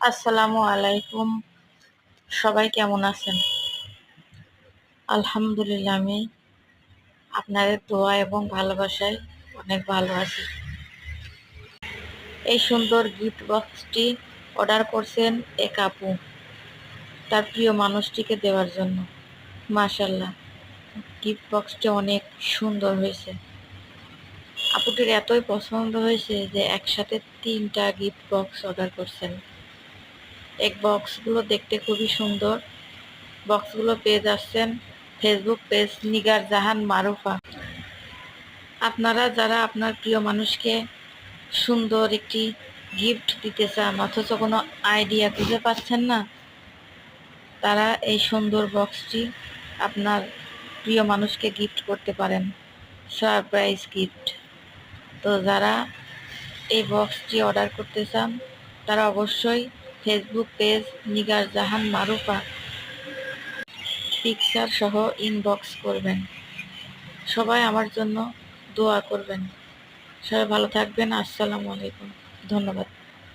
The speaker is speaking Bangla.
আসসালামু আলাইকুম। সবাই কেমন আছেন? আলহামদুলিল্লাহ, আমি আপনাদের দোয়া এবং ভালোবাসায় অনেক ভালো আছি। এই সুন্দর গিফট বক্সটি অর্ডার করছেন এক আপু তার প্রিয় মানুষটিকে দেওয়ার জন্য। মাশাআল্লাহ, গিফট বক্সটি অনেক সুন্দর হয়েছে। আপুটির এতই পছন্দ হয়েছে যে একসাথে 3টা গিফট বক্স অর্ডার করছেন। বক্সগুলো দেখতে খুবই সুন্দর। বক্সগুলো পেয়ে যাচ্ছেন ফেসবুক পেজ নিগার জাহান মারুফা। আপনারা যারা আপনার প্রিয় মানুষকে সুন্দর একটি গিফট দিতে চান অথচ কোনো আইডিয়া খুঁজে পাচ্ছেন না, তারা এই সুন্দর বক্সটি আপনার প্রিয় মানুষকে গিফট করতে পারেন, সারপ্রাইজ গিফট। তো যারা এই বক্সটি অর্ডার করতে চান তারা অবশ্যই ফেসবুক পেজ নিগার জাহান মারুফা পিকচার সহ ইনবক্স করবেন। সবাই আমার জন্য দোয়া করবেন। সবাই ভালো থাকবেন। আসসালামু আলাইকুম। ধন্যবাদ।